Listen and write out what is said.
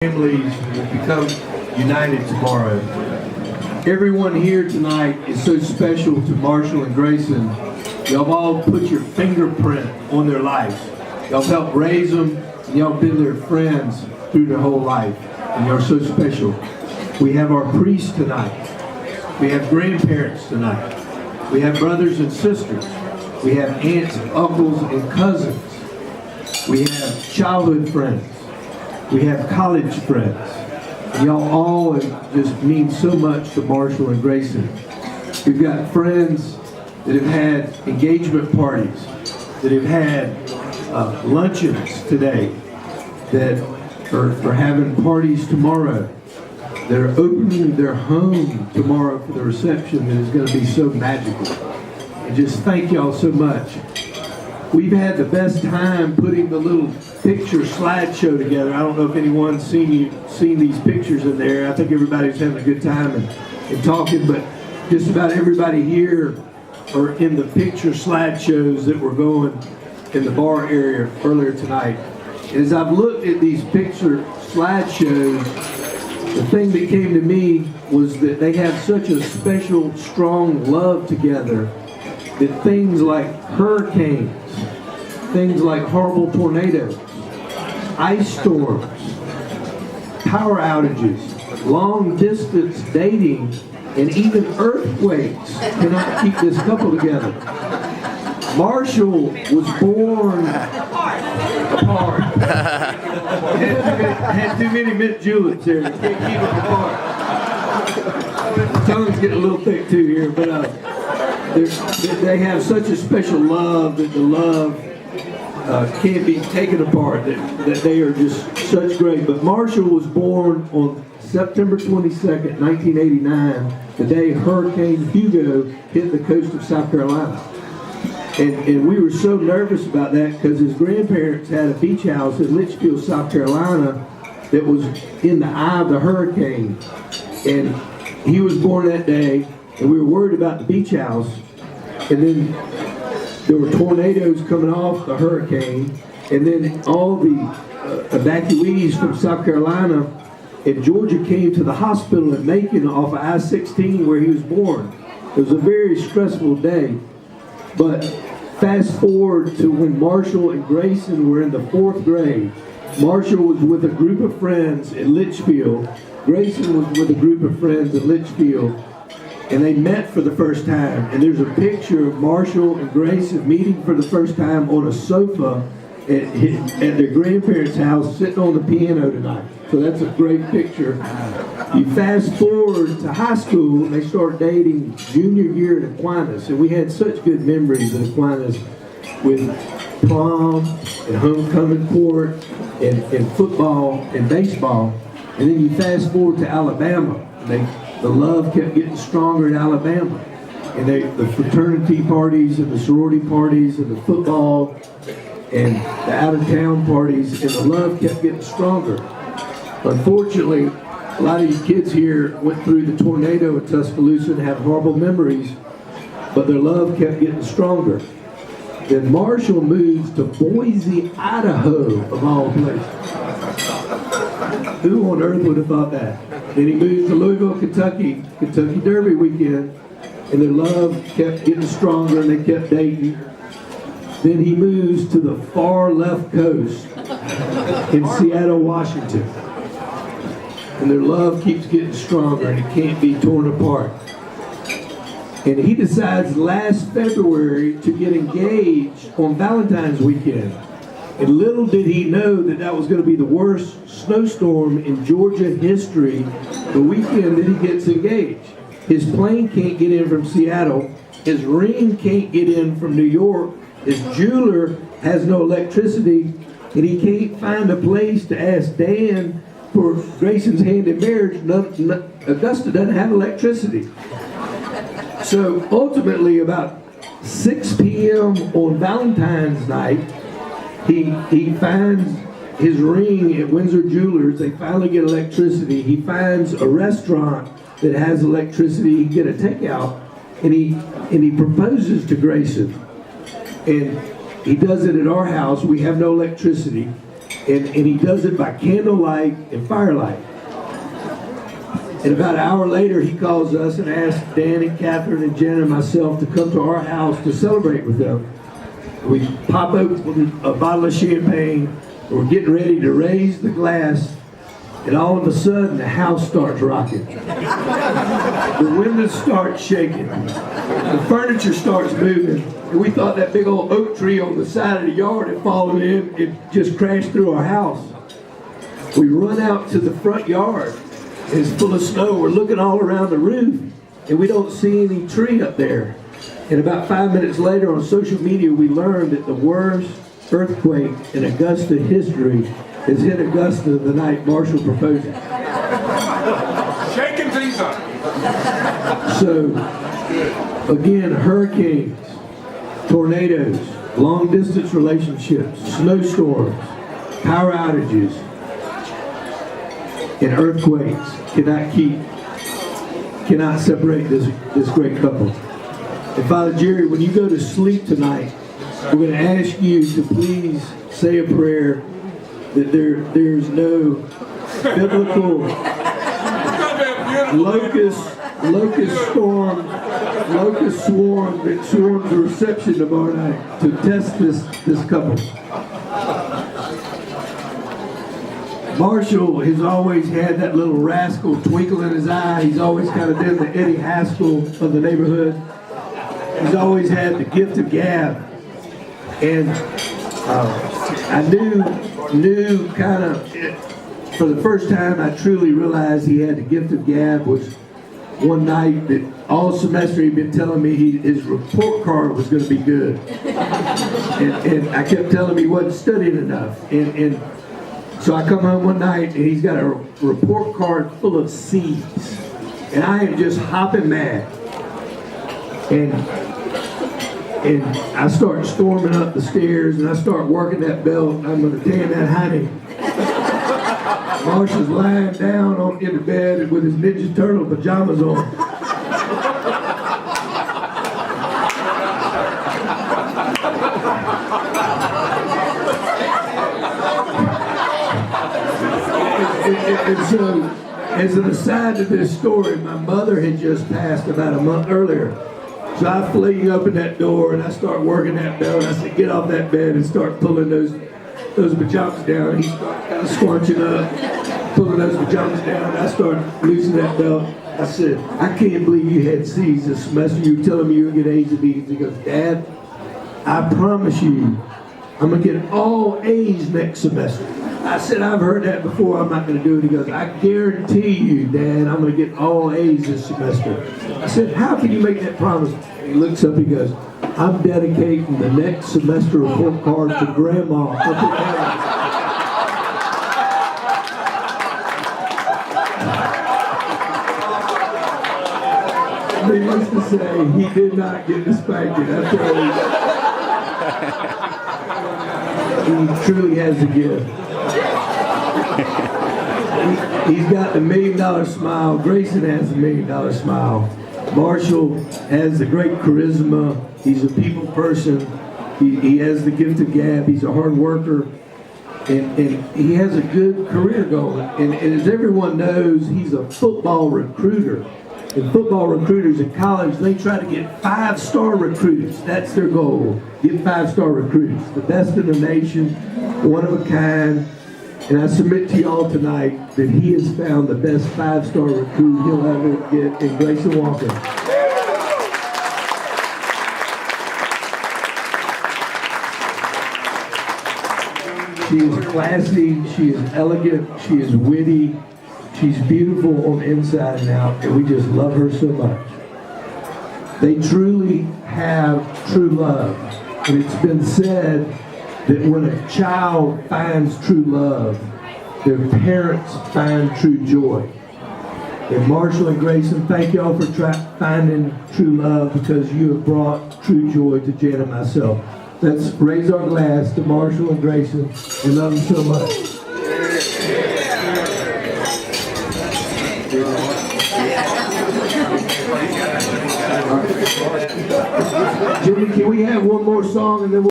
Families will become united tomorrow. Everyone here tonight is so special to Marshall and Grayson. Y'all have all put your fingerprint on their lives. Y'all helped raise them, and y'all have been their friends through their whole life. And you're so special. We have our priests tonight. We have grandparents tonight. We have brothers and sisters. We have aunts, uncles, and cousins. We have childhood friends. We have college friends. Y'all all just mean so much to Marshall and Grayson. We've got friends that have had engagement parties, that have had luncheons today, that are having parties tomorrow. They're opening their home tomorrow for the reception that is going to be so magical. And just thank y'all so much. We've had the best time putting the little picture slideshow together. I don't know if anyone's seen these pictures in there. I think everybody's having a good time and talking, but just about everybody here are in the picture slideshows that were going in the bar area earlier tonight. And as I've looked at these picture slideshows, the thing that came to me was that they have such a special, strong love together that things like hurricanes, things like horrible tornadoes, ice storms, power outages, long distance dating, and even earthquakes cannot keep this couple together. Marshall was born apart. Had too many mint juleps here. Can't keep them apart. The tongue's getting a little thick too here, but they have such a special love that the love can't be taken apart, that they are just such great. But Marshall was born on September 22nd, 1989, the day Hurricane Hugo hit the coast of South Carolina. And we were so nervous about that because his grandparents had a beach house in Litchfield, South Carolina that was in the eye of the hurricane. And he was born that day, and we were worried about the beach house. And then there were tornadoes coming off the hurricane, and then all the evacuees from South Carolina and Georgia came to the hospital in Macon off of I-16 where he was born. It was a very stressful day. But fast forward to when Marshall and Grayson were in the 4th grade. Marshall was with a group of friends in Litchfield. Grayson was with a group of friends in Litchfield. And they met for the first time. And there's a picture of Marshall and Grayson meeting for the first time on a sofa at their grandparents' house, sitting on the piano tonight. So that's a great picture. You fast forward to high school, and they start dating junior year at Aquinas. And we had such good memories at Aquinas with prom and homecoming court and football and baseball. And then you fast forward to Alabama. The love kept getting stronger in Alabama. And the fraternity parties and the sorority parties and the football and the out-of-town parties, and the love kept getting stronger. Unfortunately, a lot of you kids here went through the tornado in Tuscaloosa and have horrible memories, but their love kept getting stronger. Then Marshall moves to Boise, Idaho, of all places. Who on earth would have thought that? Then he moves to Louisville, Kentucky Derby weekend, and their love kept getting stronger and they kept dating. Then he moves to the far left coast in Seattle, Washington. And their love keeps getting stronger and it can't be torn apart. And he decides last February to get engaged on Valentine's weekend. And little did he know that that was going to be the worst snowstorm in Georgia history the weekend that he gets engaged. His plane can't get in from Seattle. His ring can't get in from New York. His jeweler has no electricity. And he can't find a place to ask Dan for Grayson's hand in marriage. Augusta doesn't have electricity. So ultimately, about 6 p.m. on Valentine's night, he finds his ring at Windsor Jewelers. They finally get electricity. He finds a restaurant that has electricity. He can get a takeout, and he proposes to Grayson. And he does it at our house. We have no electricity. And he does it by candlelight and firelight. And about an hour later, he calls us and asks Dan and Catherine and Jen and myself to come to our house to celebrate with them. We pop open a bottle of champagne. We're getting ready to raise the glass. And all of a sudden, the house starts rocking. The windows start shaking. The furniture starts moving. And we thought that big old oak tree on the side of the yard had fallen in. It just crashed through our house. We run out to the front yard. It's full of snow. We're looking all around the roof, and we don't see any tree up there. And about 5 minutes later on social media, we learned that the worst earthquake in Augusta history has hit Augusta the night Marshall proposed it. Shaking things up. So, again, hurricanes, tornadoes, long distance relationships, snowstorms, power outages, and earthquakes cannot separate this great couple. And Father Jerry, when you go to sleep tonight, we're going to ask you to please say a prayer that there's no biblical locust swarm that swarms the reception tomorrow night to test this couple. Marshall has always had that little rascal twinkle in his eye. He's always kind of been the Eddie Haskell of the neighborhood. He's always had the gift of gab. And I knew kind of, for the first time I truly realized he had the gift of gab was one night that all semester he'd been telling me his report card was going to be good. And I kept telling him he wasn't studying enough. And so I come home one night and he's got a report card full of C's. And I am just hopping mad. And I start storming up the stairs and I start working that belt. I'm going to tan that honey. Marshall's lying down in the bed with his Ninja Turtle pajamas on. And so, as an aside to this story, my mother had just passed about a month earlier. So I fling open that door and I start working that belt. I said, get off that bed and start pulling those pajamas down. He starts kind of squanching up, pulling those pajamas down. I start loosening that belt. I said, I can't believe you had C's this semester. You were telling me you were going to get A's and B's. He goes, Dad, I promise you, I'm going to get all A's next semester. I said, I've heard that before, I'm not going to do it. He goes, I guarantee you, Dad, I'm going to get all A's this semester. I said, how can you make that promise? He looks up, he goes, I'm dedicating the next semester report card to Grandma. Needless to say, he did not get the spanking. That's he truly has a gift. He's got the $1 million smile. Grayson has the $1 million smile. Marshall has the great charisma. He's a people person. He has the gift of gab. He's a hard worker. And he has a good career going. And as everyone knows, he's a football recruiter. And football recruiters in college, they try to get 5-star recruits. That's their goal. Get 5-star recruits. The best in the nation, one of a kind. And I submit to y'all tonight that he has found the best 5-star recruit he'll ever get in Grayson Walker. She is classy, she is elegant, she is witty, she's beautiful on the inside and out, and we just love her so much. They truly have true love. And it's been said that when a child finds true love, their parents find true joy. And Marshall and Grayson, thank y'all for finding true love because you have brought true joy to Jan and myself. Let's raise our glass to Marshall and Grayson and love them so much. Jimmy, can we have one more song and then we'll